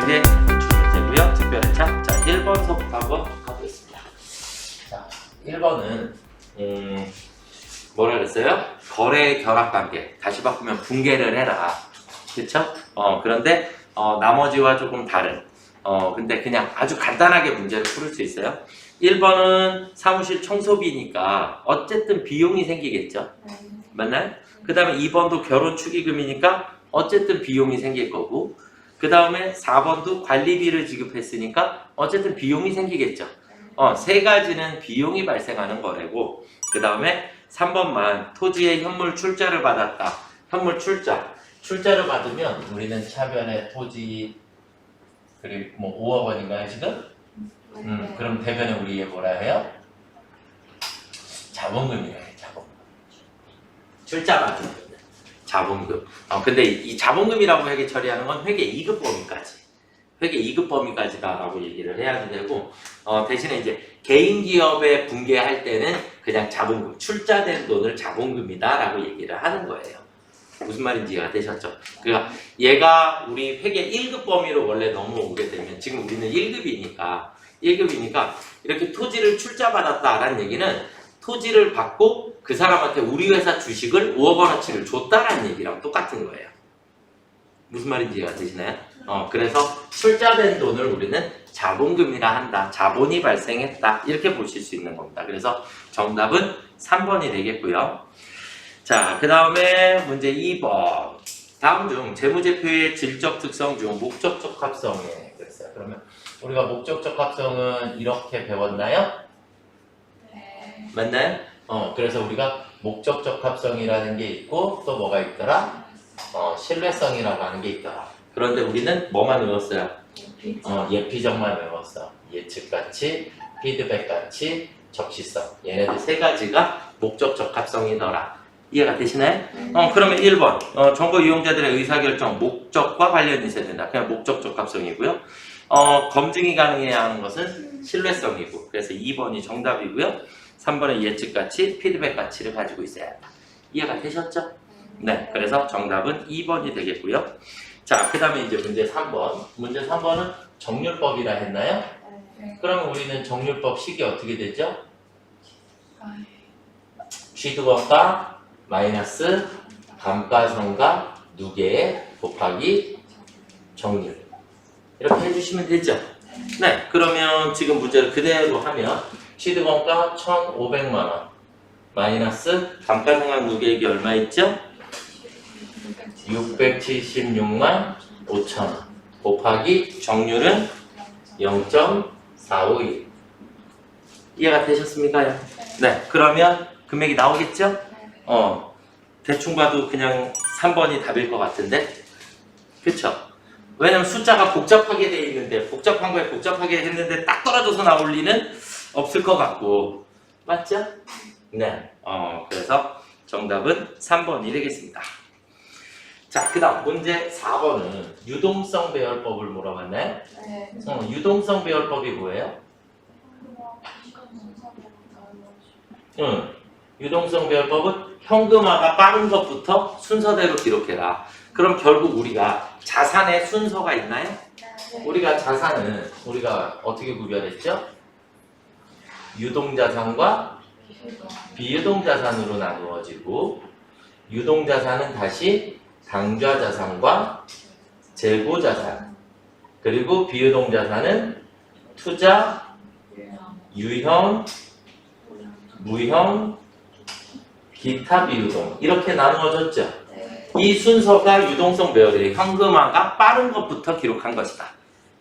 게 기출문제고요. 특별회차. 자, 1번서부터 한번 가보겠습니다. 자, 1번은 뭐라 그랬어요? 거래 결합관계. 다시 바꾸면 붕괴를 해라. 그쵸? 그런데 나머지와 조금 다른 근데 그냥 아주 간단하게 문제를 풀을 수 있어요. 1번은 사무실 청소비니까 어쨌든 비용이 생기겠죠? 맞나요? 그 다음에 2번도 결혼 축의금이니까 어쨌든 비용이 생길 거고, 그 다음에 4번도 관리비를 지급했으니까 어쨌든 비용이 생기겠죠. 세 가지는 비용이 발생하는 거래고, 그 다음에 3번만 토지의 현물 출자를 받았다. 현물 출자를 받으면 우리는 차변의 토지 그리고 뭐 5억 원인가요 지금? 그럼 대변에 우리 뭐라 해요? 자본금이에요. 자본금. 출자 받은 자본금. 근데 이 자본금이라고 회계 처리하는 건 회계 2급 범위까지. 회계 2급 범위까지다라고 얘기를 해야 되고, 대신에 이제 개인 기업에 붕괴할 때는 그냥 자본금, 출자된 돈을 자본금이다라고 얘기를 하는 거예요. 무슨 말인지 이해가 되셨죠? 그러니까 얘가 우리 회계 1급 범위로 원래 넘어오게 되면, 지금 우리는 1급이니까 이렇게 토지를 출자받았다라는 얘기는 토지를 받고 그 사람한테 우리 회사 주식을 5억 원어치를 줬다라는 얘기랑 똑같은 거예요. 무슨 말인지 이해가 되시나요? 그래서 출자된 돈을 우리는 자본금이라 한다. 자본이 발생했다. 이렇게 보실 수 있는 겁니다. 그래서 정답은 3번이 되겠고요. 자, 그 다음에 문제 2번. 다음 중 재무제표의 질적 특성 중 목적적 합성에 그랬어요. 그러면 우리가 목적적 합성은 이렇게 배웠나요? 네. 맞나요? 그래서 우리가 목적적 합성이라는 게 있고 또 뭐가 있더라? 신뢰성이라고 하는 게 있더라. 그런데 우리는 뭐만 외웠어요? 예피적만 외웠어. 예측가치, 피드백가치, 적시성. 얘네들 세 가지가 목적적 합성이더라. 이해가 되시나요? 그러면 1번. 정보 이용자들의 의사결정, 목적과 관련이 있어야 된다. 그냥 목적적 합성이고요. 검증이 가능해야 하는 것은 신뢰성이고. 그래서 2번이 정답이고요. 3번은 예측가치, 피드백가치를 가지고 있어야 한다. 이해가 되셨죠? 네. 그래서 정답은 2번이 되겠고요. 자, 그 다음에 이제 문제 3번. 문제 3번은 정률법이라 했나요? 네. 그러면 우리는 정률법 식이 어떻게 되죠? 취득원가 마이너스 감가상각 누계 곱하기 정률. 이렇게 해주시면 되죠? 네. 그러면 지금 문제를 그대로 하면 취득원가 1,500만원 마이너스 감가상각 누계액이 얼마 있죠? 676만 5천원 곱하기 정률은 0.451. 이해가 되셨습니까? 네. 그러면 금액이 나오겠죠? 대충 봐도 그냥 3번이 답일 것 같은데? 그쵸? 왜냐면 숫자가 복잡하게 돼 있는데, 복잡한 거에 복잡하게 했는데 딱 떨어져서 나올 리는 없을 것 같고. 맞죠? 네. 그래서 정답은 3번이 되겠습니다. 자, 그 다음 문제 4번은 유동성 배열법을 물어봤나요? 네. 유동성 배열법이 뭐예요? 유동성 배열법은 현금화가 빠른 것부터 순서대로 기록해라. 그럼 결국 우리가 자산의 순서가 있나요? 우리가 자산은 우리가 어떻게 구별했죠? 유동자산과 비유동자산으로 나누어지고, 유동자산은 다시 당좌자산과 재고자산, 그리고 비유동자산은 투자, 유형, 무형, 기타 비유동 이렇게 나누어졌죠. 이 순서가 유동성 배열이에요. 현금화가 빠른 것부터 기록한 것이다.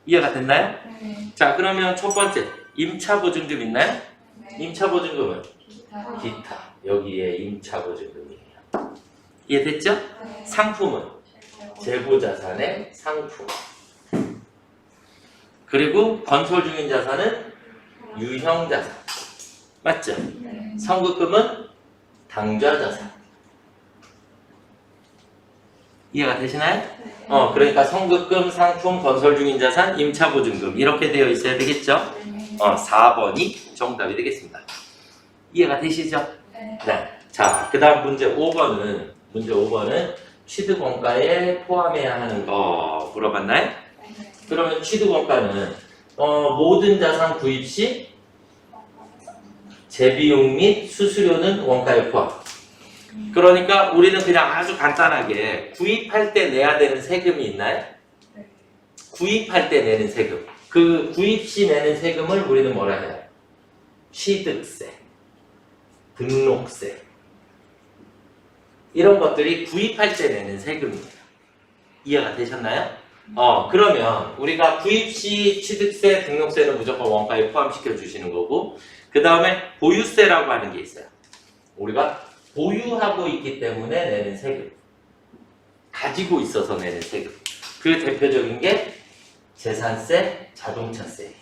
이해가 됐나요? 네. 자, 그러면 첫 번째 임차보증금 있나요? 네. 임차보증금은 기타. 여기에 임차보증금이에요. 이해됐죠? 네. 상품은 재고자산의 상품. 그리고 건설 중인 자산은 유형자산. 맞죠? 네. 선급금은 당좌자산. 이해가 되시나요? 네. 그러니까 선급금, 상품, 건설 중인 자산, 임차보증금 이렇게 되어 있어야 되겠죠? 네. 4번이 정답이 되겠습니다. 이해가 되시죠? 네. 네. 자, 그 다음 문제 5번은 취득원가에 포함해야 하는 거 물어봤나요? 네. 그러면 취득원가는 모든 자산 구입 시 재비용 및 수수료는 원가에 포함. 그러니까 우리는 그냥 아주 간단하게 구입할 때 내야 되는 세금이 있나요? 네. 구입할 때 내는 세금. 그 구입 시 내는 세금을 우리는 뭐라 해요? 취득세, 등록세. 이런 것들이 구입할 때 내는 세금이에요. 이해가 되셨나요? 그러면 우리가 구입 시 취득세, 등록세는 무조건 원가에 포함시켜 주시는 거고, 그 다음에 보유세라고 하는 게 있어요. 우리가 보유하고 있기 때문에 내는 세금, 가지고 있어서 내는 세금. 그 대표적인 게 재산세, 자동차세.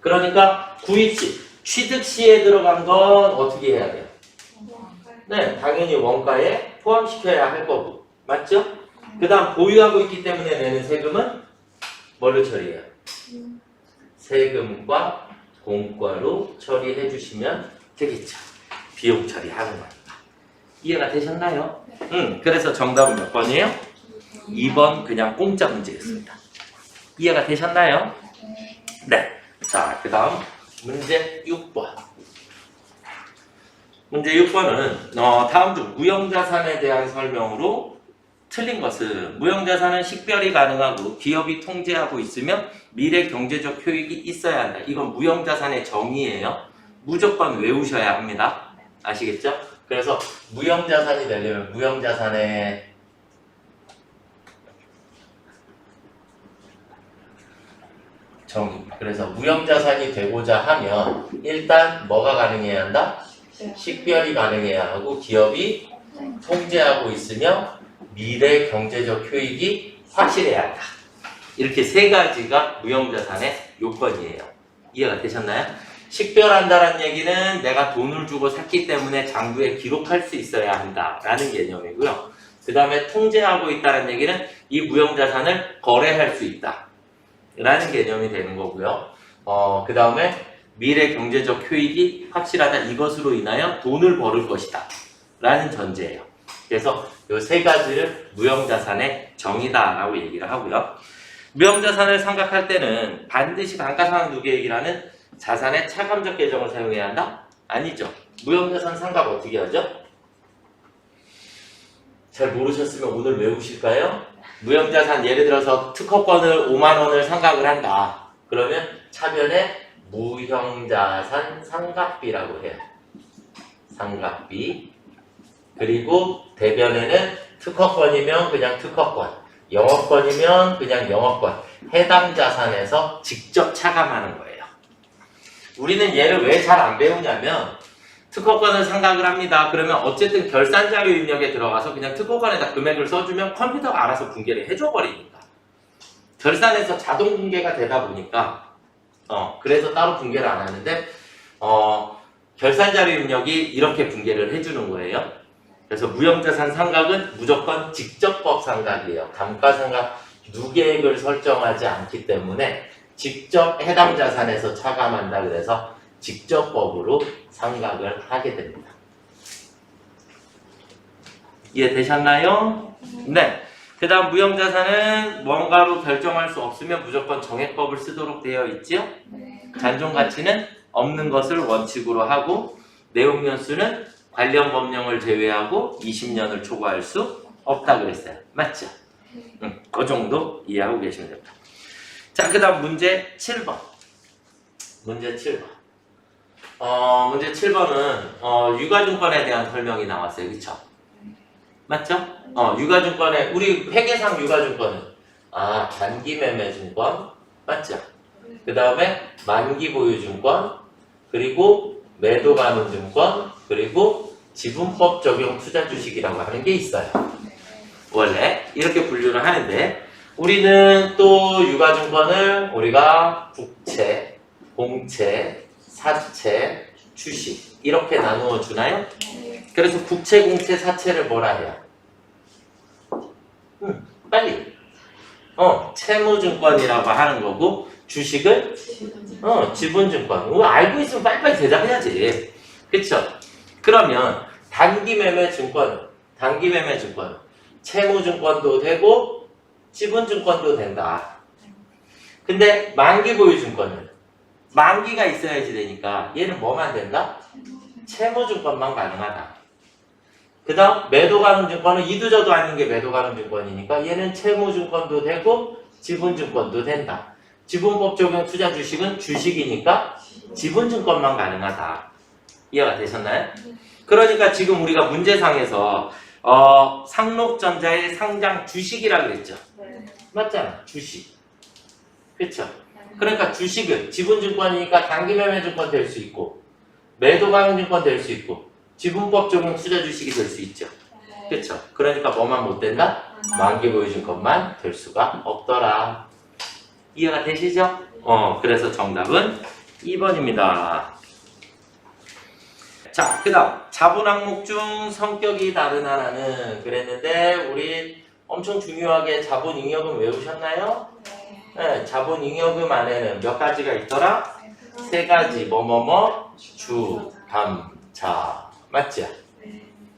그러니까 구입 시, 취득 시에 들어간 건 어떻게 해야 돼요? 네, 당연히 원가에 포함시켜야 할 거고, 맞죠? 그 다음 보유하고 있기 때문에 내는 세금은 뭘로 처리해요? 세금과 공과로 처리해 주시면 되겠죠. 비용 처리하는 거니까. 이해가 되셨나요? 그래서 정답은 몇 번이에요? 2번 그냥 공짜 문제였습니다. 이해가 되셨나요? 네. 자, 그 다음 문제 6번. 문제 6번은 다음 중 무형자산에 대한 설명으로 틀린 것은 무형자산은 식별이 가능하고 기업이 통제하고 있으며 미래 경제적 효익이 있어야 한다. 이건 무형자산의 정의예요. 무조건 외우셔야 합니다. 아시겠죠? 그래서 무형자산이 되려면 무형자산의 정의. 그래서 무형자산이 되고자 하면 일단 뭐가 가능해야 한다? 식별이 가능해야 하고 기업이 통제하고 있으며 미래 경제적 효익이 확실해야 한다. 이렇게 세 가지가 무형자산의 요건이에요. 이해가 되셨나요? 식별한다는 얘기는 내가 돈을 주고 샀기 때문에 장부에 기록할 수 있어야 한다라는 개념이고요. 그 다음에 통제하고 있다는 얘기는 이 무형자산을 거래할 수 있다라는 개념이 되는 거고요. 그 다음에 미래 경제적 효익이 확실하다. 이것으로 인하여 돈을 벌을 것이다 라는 전제예요. 그래서 이 세 가지를 무형자산의 정의다라고 얘기를 하고요. 무형자산을 생각할 때는 반드시 감가상각 누계액이라는 자산의 차감적 계정을 사용해야 한다? 아니죠. 무형자산 상각 어떻게 하죠? 잘 모르셨으면 오늘 외우실까요? 무형자산 예를 들어서 특허권을 5만 원을 상각을 한다. 그러면 차변에 무형자산 상각비라고 해요. 상각비. 그리고 대변에는 특허권이면 그냥 특허권, 영업권이면 그냥 영업권, 해당 자산에서 직접 차감하는 거예요. 우리는 얘를 왜 잘 안 배우냐면 특허권을 상각을 합니다. 그러면 어쨌든 결산자료 입력에 들어가서 그냥 특허권에다 금액을 써주면 컴퓨터가 알아서 분계를 해줘버리니까 결산에서 자동 분계가 되다 보니까 그래서 따로 분계를 안 하는데 결산자료 입력이 이렇게 분계를 해주는 거예요. 그래서 무형자산 상각은 무조건 직접법 상각이에요. 감가상각 누계액을 설정하지 않기 때문에 직접 해당 자산에서 차감한다. 그래서 직접법으로 상각을 하게 됩니다. 이해되셨나요? 네. 그 다음 무형자산은 뭔가로 결정할 수 없으면 무조건 정액법을 쓰도록 되어 있지요. 잔존가치는 없는 것을 원칙으로 하고 내용연수는 관련 법령을 제외하고 20년을 초과할 수 없다 그랬어요. 맞죠? 그 정도 이해하고 계시면 됩니다. 자, 그 다음 문제 7번. 문제 7번. 문제 7번은 유가증권에 대한 설명이 나왔어요. 그쵸? 맞죠? 유가증권에 우리 회계상 유가증권은 단기매매증권 맞죠? 그 다음에 만기보유증권 그리고 매도가능증권 그리고 지분법 적용 투자주식이라고 하는 게 있어요. 원래 이렇게 분류를 하는데 우리는 또 유가증권을 우리가 국채, 공채, 사채, 주식 이렇게 나누어 주나요? 그래서 국채, 공채, 사채를 뭐라 해요? 빨리. 채무증권이라고 하는 거고 주식을 지분증권. 알고 있으면 빨리빨리 대답해야지. 그쵸? 그러면 단기매매증권 단기 매매 증권, 채무증권도 되고 지분증권도 된다. 근데 만기 보유 증권은 만기가 있어야지 되니까 얘는 뭐만 된다? 채무증권만 가능하다. 그 다음 매도 가능 증권은 이두저도 아닌 게 매도 가능 증권이니까 얘는 채무증권도 되고 지분증권도 된다. 지분법 적용 투자 주식은 주식이니까 지분증권만 가능하다. 이해가 되셨나요? 그러니까 지금 우리가 문제상에서 상록전자의 상장 주식이라고 그랬죠. 네. 맞잖아. 주식. 그렇죠? 그러니까 주식은 지분증권이니까 단기매매증권 될 수 있고 매도 가능 증권 될 수 있고 지분법 적용 투자 주식이 될 수 있죠. 그렇죠? 그러니까 뭐만 못 된다? 만기 보유 증권만 될 수가 없더라. 이해가 되시죠? 그래서 정답은 2번입니다. 자, 그 다음 자본 항목 중 성격이 다른 하나는 그랬는데 우리 엄청 중요하게 자본 잉여금 외우셨나요? 네, 자본 잉여금 안에는 몇 가지가 있더라? 세 가지 뭐뭐뭐 주, 감, 자 맞죠?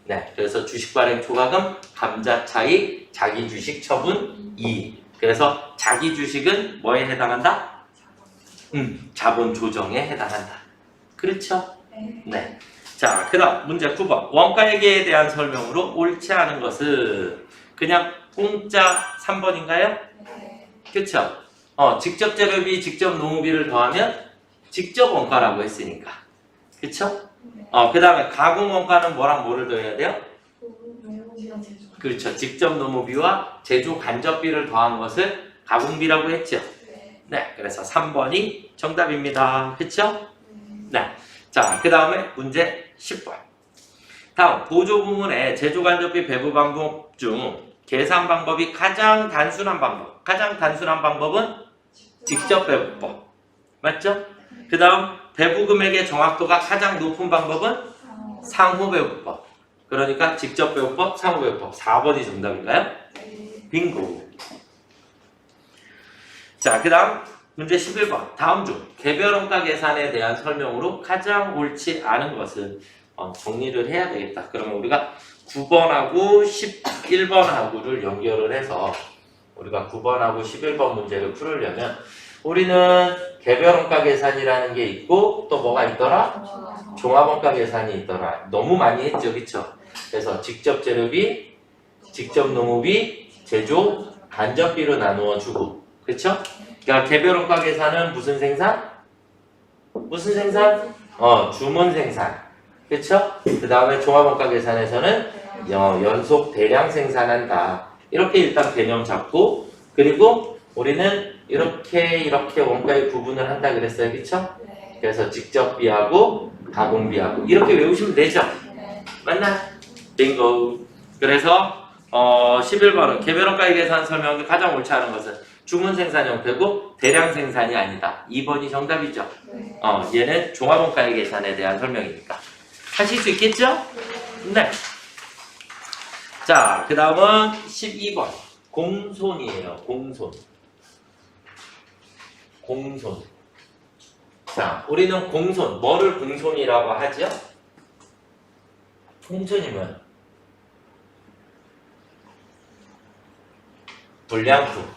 네, 그래서 주식 발행 초과금, 감자 차익, 자기 주식 처분 2. 그래서 자기 주식은 뭐에 해당한다? 자본 조정에 해당한다. 그렇죠? 네. 자, 그 다음 문제 9번. 원가회계에 대한 설명으로 옳지 않은 것은 그냥 공짜 3번인가요? 그쵸? 직접 재료비, 직접 노무비를 더하면 직접 원가라고 했으니까. 그쵸? 그 다음에 가공 원가는 뭐랑 뭐를 더해야 돼요? 그렇죠. 직접 노무비와 제조 간접비를 더한 것을 가공비라고 했죠. 네, 그래서 3번이 정답입니다. 그쵸? 네. 자, 그 다음에 문제 10번. 다음 보조 부문의 제조 간접비 배부 방법 중 계산 방법이 가장 단순한 방법. 가장 단순한 방법은 직접 배부법. 맞죠? 그 다음 배부 금액의 정확도가 가장 높은 방법은 상호 배부법. 그러니까 직접 배부법, 상호 배부법. 4번이 정답인가요? 빙고. 자, 그 다음 문제 11번. 다음 중 개별 원가 계산에 대한 설명으로 가장 옳지 않은 것은 정리를 해야 되겠다. 그러면 우리가 9번하고 11번하고를 연결을 해서 우리가 9번하고 11번 문제를 풀으려면 우리는 개별 원가 계산이라는 게 있고 또 뭐가 있더라? 종합 원가 계산이 있더라. 너무 많이 했죠. 그쵸? 그래서 직접 재료비, 직접 노무비, 제조, 간접비로 나누어 주고. 그쵸? 그러니까 개별 원가 계산은 무슨 생산? 무슨 생산? 주문 생산. 그쵸? 그 다음에 종합 원가 계산에서는 연속 대량 생산한다. 이렇게 일단 개념 잡고 그리고 우리는 이렇게 원가의 구분을 한다 그랬어요. 그쵸? 그래서 직접비하고 가공비하고 이렇게 외우시면 되죠? 맞나? 빙고. 그래서 11번은 개별 원가의 계산 설명이 가장 옳지 않은 것은 주문 생산 형태고 대량 생산이 아니다. 2번이 정답이죠? 얘는 종합 원가의 계산에 대한 설명이니까. 하실 수 있겠죠? 네. 자, 그 다음은 12번. 공손이에요. 공손. 공손. 자, 우리는 공손. 뭐를 공손이라고 하죠? 공손이면 불량품.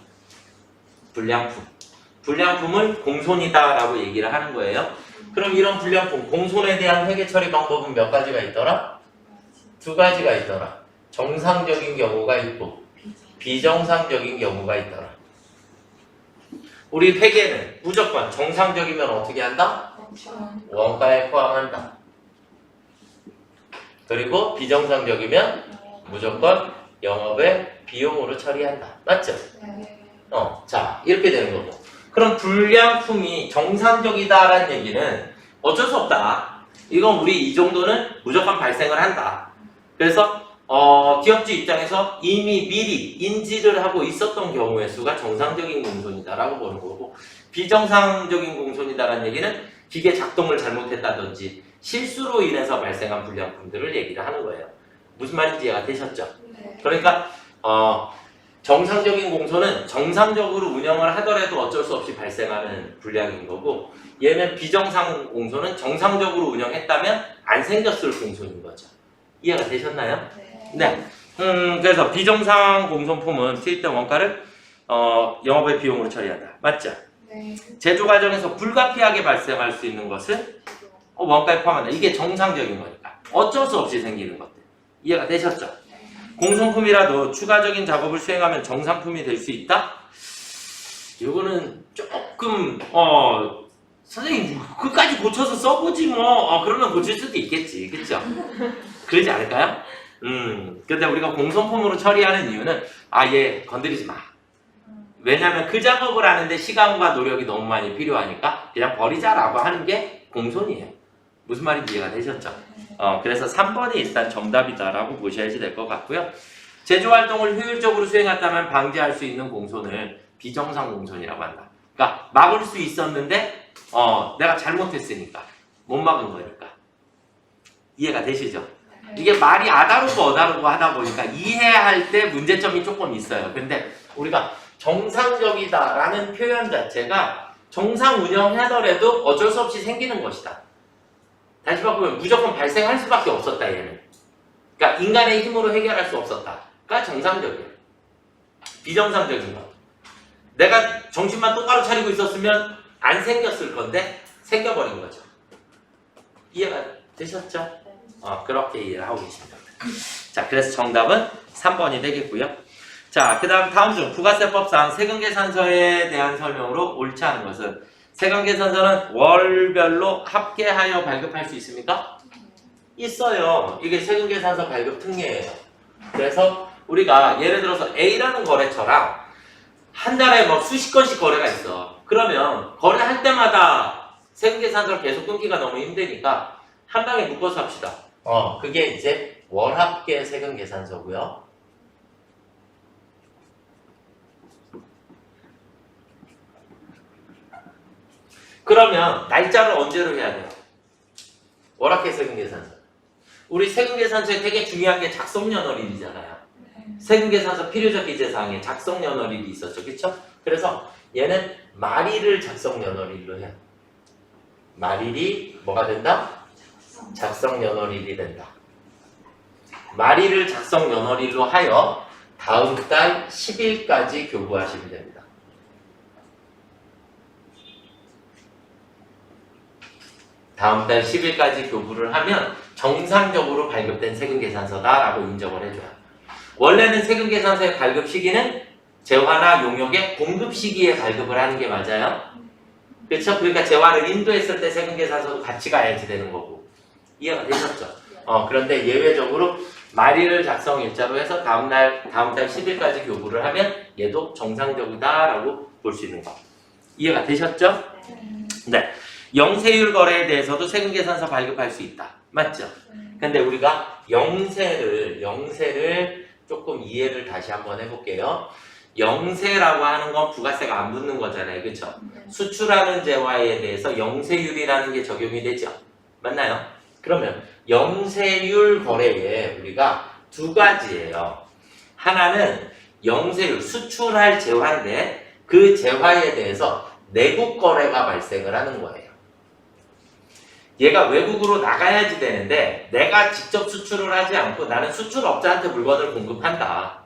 불량품. 불량품을 공손이다라고 얘기를 하는 거예요. 그럼 이런 불량품, 공손에 대한 회계 처리 방법은 몇 가지가 있더라? 2가지가 있더라. 정상적인 경우가 있고 비정상적인 경우가 있더라. 우리 회계는 무조건 정상적이면 어떻게 한다? 원가에 포함한다. 그리고 비정상적이면 무조건 영업의 비용으로 처리한다. 맞죠? 자, 이렇게 되는 거고. 그럼 불량품이 정상적이다라는 얘기는 어쩔 수 없다. 이건 우리 이 정도는 무조건 발생을 한다. 그래서 기업주 입장에서 이미 미리 인지를 하고 있었던 경우의 수가 정상적인 공손이다라고 보는 거고 비정상적인 공손이다라는 얘기는 기계 작동을 잘못했다든지 실수로 인해서 발생한 불량품들을 얘기를 하는 거예요. 무슨 말인지 이해가 되셨죠? 그러니까 정상적인 공손은 정상적으로 운영을 하더라도 어쩔 수 없이 발생하는 불량인 거고 얘는 비정상 공손은 정상적으로 운영했다면 안 생겼을 공손인 거죠. 이해가 되셨나요? 네. 그래서 비정상 공손품은 투입된 원가를 영업의 비용으로 처리한다. 맞죠? 네. 제조 과정에서 불가피하게 발생할 수 있는 것을 원가에 포함한다. 이게 정상적인 거니까. 어쩔 수 없이 생기는 것들. 이해가 되셨죠? 네. 공손품이라도 추가적인 작업을 수행하면 정상품이 될 수 있다? 이거는 조금 선생님 끝까지 고쳐서 써보지 뭐 그러면 고칠 수도 있겠지. 그쵸? 그러지 않을까요? 근데 우리가 공손품으로 처리하는 이유는 얘 건드리지 마. 왜냐면 그 작업을 하는데 시간과 노력이 너무 많이 필요하니까 그냥 버리자라고 하는 게 공손이에요. 무슨 말인지 이해가 되셨죠? 그래서 3번이 일단 정답이다라고 보셔야지 될 것 같고요. 제조활동을 효율적으로 수행했다면 방지할 수 있는 공손을 비정상 공손이라고 한다. 그러니까 막을 수 있었는데 내가 잘못했으니까 못 막은 거니까. 이해가 되시죠? 이게 말이 아다르고 어다르고 하다 보니까 이해할 때 문제점이 조금 있어요. 근데 우리가 정상적이다라는 표현 자체가 정상 운영하더라도 어쩔 수 없이 생기는 것이다. 다시 바꾸면 무조건 발생할 수밖에 없었다 얘는. 그러니까 인간의 힘으로 해결할 수 없었다가 정상적이에요. 비정상적인 거. 내가 정신만 똑바로 차리고 있었으면 안 생겼을 건데 생겨버린 거죠. 이해가 되셨죠? 그렇게 이해를 하고 계십니다. 자, 그래서 정답은 3번이 되겠고요. 자, 그 다음 중 부가세법상 세금계산서에 대한 설명으로 옳지 않은 것은 세금계산서는 월별로 합계하여 발급할 수 있습니까? 있어요. 이게 세금계산서 발급 특례예요. 그래서 우리가 예를 들어서 A라는 거래처랑 한 달에 뭐 수십 건씩 거래가 있어. 그러면 거래할 때마다 세금계산서를 계속 끊기가 너무 힘드니까 한 방에 묶어서 합시다. 그게 이제 월합계 세금계산서고요. 그러면 날짜를 언제로 해야 돼요? 월합계 세금계산서. 우리 세금계산서에 되게 중요한 게 작성연월일이잖아요. 세금계산서 필요적 기재사항에 작성연월일이 있었죠. 그쵸? 그래서 얘는 말일을 작성연월일로 해요. 말일이 뭐가 된다? 작성연월일이 된다. 말일을 작성연월일로 하여 다음 달 10일까지 교부하시면 됩니다. 다음 달 10일까지 교부를 하면 정상적으로 발급된 세금계산서다라고 인정을 해줘요. 원래는 세금계산서의 발급 시기는 재화나 용역의 공급 시기에 발급을 하는 게 맞아요. 그렇죠? 그러니까 재화를 인도했을 때 세금계산서도 같이 가야지 되는 거고. 이해가 되셨죠? 그런데 예외적으로 말일을 작성 일자로 해서 다음 달 10일까지 교부를 하면 얘도 정상적이다라고 볼 수 있는 거. 이해가 되셨죠? 네. 영세율 거래에 대해서도 세금계산서 발급할 수 있다. 맞죠? 근데 우리가 영세를 조금 이해를 다시 한번 해볼게요. 영세라고 하는 건 부가세가 안 붙는 거잖아요. 그렇죠? 수출하는 재화에 대해서 영세율이라는 게 적용이 되죠. 맞나요? 그러면 영세율 거래에 우리가 두 가지예요. 하나는 영세율, 수출할 재화인데 그 재화에 대해서 내국 거래가 발생을 하는 거예요. 얘가 외국으로 나가야지 되는데 내가 직접 수출을 하지 않고 나는 수출업자한테 물건을 공급한다.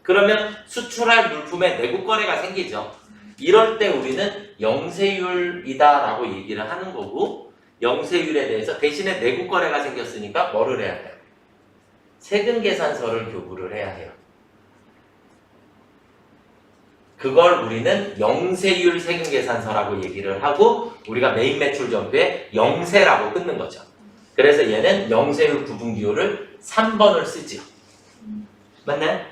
그러면 수출할 물품에 내국 거래가 생기죠. 이럴 때 우리는 영세율이다라고 얘기를 하는 거고 영세율에 대해서 대신에 내국 거래가 생겼으니까 뭐를 해야 돼요? 세금계산서를 교부를 해야 해요. 그걸 우리는 영세율 세금계산서라고 얘기를 하고 우리가 메인 매출 전표에 영세라고 끊는 거죠. 그래서 얘는 영세율 구분기호를 3번을 쓰죠. 맞나요?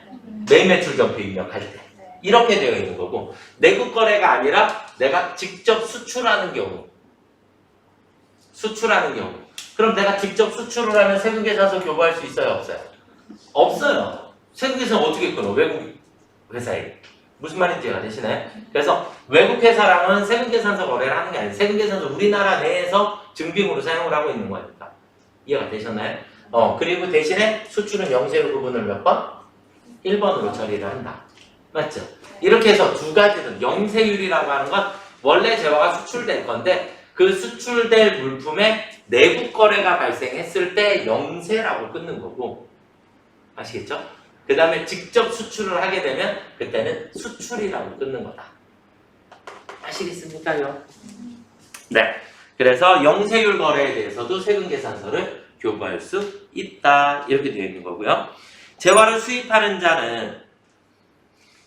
메인 매출 전표 입력할 때. 이렇게 되어 있는 거고 내국 거래가 아니라 내가 직접 수출하는 경우 그럼 내가 직접 수출을 하면 세금계산서 교부할 수 있어요? 없어요? 없어요. 세금계산서 어떻게 끊어? 외국 회사에. 무슨 말인지 이해가 되시나요? 그래서 외국 회사랑은 세금계산서 거래를 하는 게 아니에요. 세금계산서 우리나라 내에서 증빙으로 사용을 하고 있는 거니까. 이해가 되셨나요? 그리고 대신에 수출은 영세율 구분을 몇 번? 1번으로 처리를 한다. 맞죠? 이렇게 해서 두 가지는 영세율이라고 하는 건 원래 재화가 수출될 건데 그 수출될 물품에 내국 거래가 발생했을 때 영세라고 끊는 거고 아시겠죠? 그 다음에 직접 수출을 하게 되면 그때는 수출이라고 끊는 거다. 아시겠습니까요? 네. 그래서 영세율 거래에 대해서도 세금계산서를 교부할 수 있다. 이렇게 되어 있는 거고요. 재화를 수입하는 자는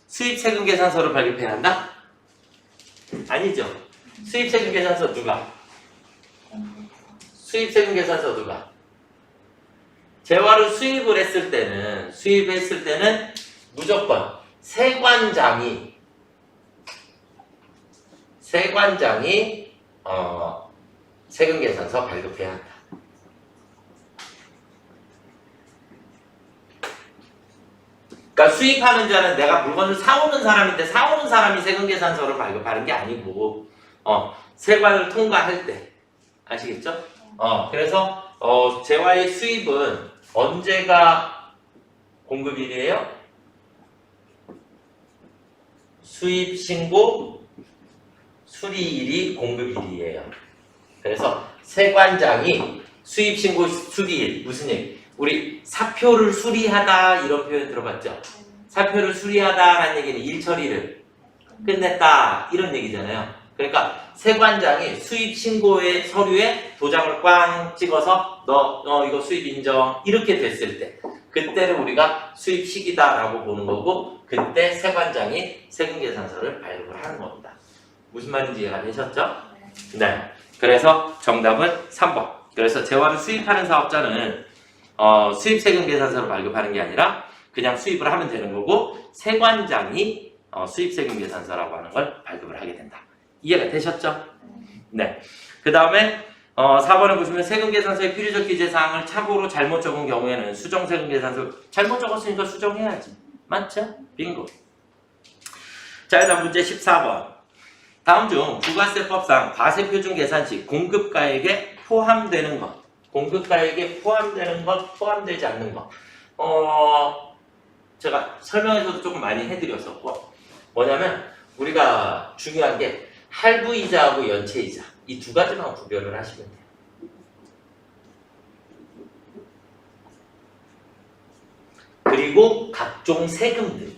수입세금계산서를 발급해야 한다? 아니죠. 수입세금계산서 누가? 수입세금계산서 누가? 재화를 수입했을 때는 무조건 세관장이 세금계산서 발급해야 한다. 그러니까 수입하는 자는 내가 물건을 사오는 사람인데 사오는 사람이 세금계산서를 발급하는 게 아니고 세관을 통과할 때 아시겠죠? 그래서 재화의 수입은 언제가 공급일이에요? 수입 신고 수리일이 공급일이에요. 그래서 세관장이 수입 신고 수리일 무슨 얘기? 우리 사표를 수리하다 이런 표현 들어봤죠? 사표를 수리하다라는 얘기는 일 처리를 끝냈다 이런 얘기잖아요. 그러니까 세관장이 수입 신고의 서류에 도장을 꽝 찍어서 너 이거 수입 인정 이렇게 됐을 때 그때를 우리가 수입 시기다라고 보는 거고 그때 세관장이 세금계산서를 발급을 하는 겁니다. 무슨 말인지 이해가 되셨죠? 네. 그래서 정답은 3번. 그래서 재화를 수입하는 사업자는 수입세금계산서를 발급하는 게 아니라 그냥 수입을 하면 되는 거고 세관장이 수입세금계산서라고 하는 걸 발급을 하게 된다. 이해가 되셨죠? 네. 그 다음에 4번에 보시면 세금계산서의 필요적 기재사항을 착오로 잘못 적은 경우에는 수정세금계산서 잘못 적었으니까 수정해야지. 맞죠? 빙고. 자, 일단 문제 14번. 다음 중 부가세법상 과세표준 계산 시 공급가액에 포함되는 것, 공급가액에 포함되는 것, 포함되지 않는 것. 제가 설명에서도 조금 많이 해드렸었고, 뭐냐면 우리가 중요한 게 할부이자하고 연체이자 이 두 가지만 구별을 하시면 돼요. 그리고 각종 세금들.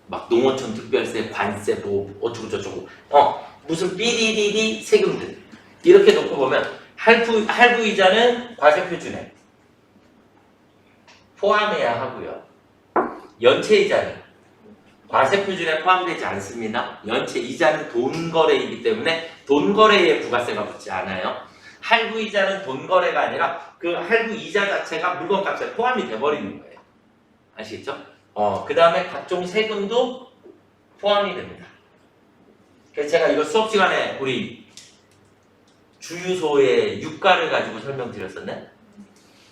막 농어촌 특별세, 관세, 뭐 어쩌고저쩌고 무슨 삐리리리 세금들 이렇게 놓고 보면 할부이자는 과세표준에 포함해야 하고요. 연체이자는 과세표준에 포함되지 않습니다. 연체이자는 돈거래이기 때문에 돈거래에 부가세가 붙지 않아요. 할부이자는 돈거래가 아니라 그 할부이자 자체가 물건값에 포함이 돼버리는 거예요. 아시겠죠? 그 다음에 각종 세금도 포함이 됩니다. 그래서 제가 이거 수업 시간에 우리 주유소의 유가를 가지고 설명드렸었네?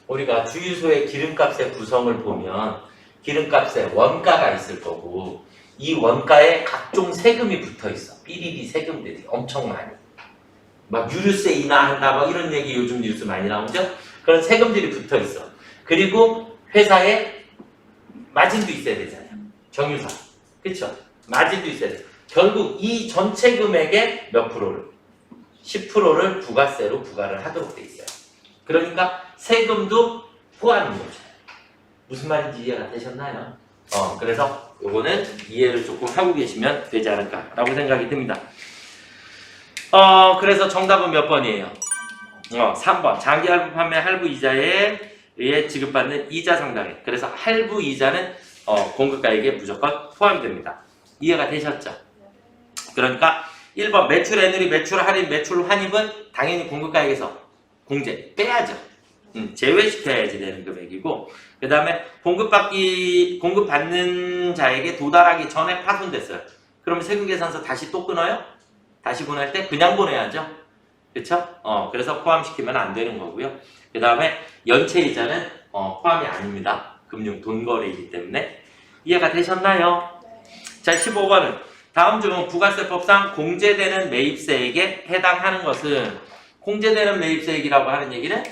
우리가 주유소의 기름값의 구성을 보면 기름값에 원가가 있을 거고 이 원가에 각종 세금이 붙어 있어. 삐리리 세금들이 엄청 많이. 막 유류세 인하한다 막 이런 얘기 요즘 뉴스 많이 나오죠? 그런 세금들이 붙어 있어. 그리고 회사에 마진도 있어야 되잖아요. 정유사. 그쵸? 마진도 있어야 돼. 결국 이 전체 금액의 몇 프로를? 10%를 부가세로 부과를 하도록 돼 있어요. 그러니까 세금도 포함인 거죠. 무슨 말인지 이해가 되셨나요? 그래서 요거는 이해를 조금 하고 계시면 되지 않을까라고 생각이 듭니다. 그래서 정답은 몇 번이에요? 3번. 장기 할부 판매 할부 이자에 의해 지급받는 이자 상당액. 그래서 할부 이자는 공급가액에 무조건 포함이 됩니다. 이해가 되셨죠? 그러니까 1번 매출 애누리, 매출 할인, 매출 환입은 당연히 공급가액에서 공제 빼야죠. 제외시켜야지 되는 금액이고 그 다음에 공급받는 자에게 도달하기 전에 파손됐어요. 그러면 세금계산서 다시 또 끊어요? 다시 보낼 때 그냥 보내야죠. 그쵸? 그래서 포함시키면 안 되는 거고요. 그 다음에 연체이자는 포함이 아닙니다. 금융 돈거래이기 때문에. 이해가 되셨나요? 자, 15번은 다음 중 부가세법상 공제되는 매입세액에 해당하는 것은 공제되는 매입세액이라고 하는 얘기는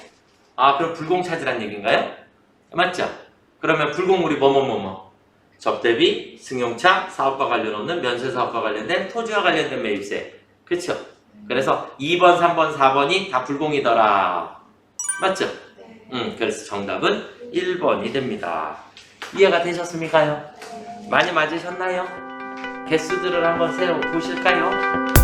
그럼 불공차지란 얘기인가요? 맞죠? 그러면 불공물이 뭐뭐뭐뭐 접대비, 승용차, 사업과 관련 없는 면세사업과 관련된 토지와 관련된 매입세. 그쵸? 그래서 2번, 3번, 4번이 다 불공이더라. 맞죠? 네. 그래서 정답은 1번이 됩니다. 이해가 되셨습니까요? 많이 맞으셨나요? 개수들을 한번 세워 보실까요?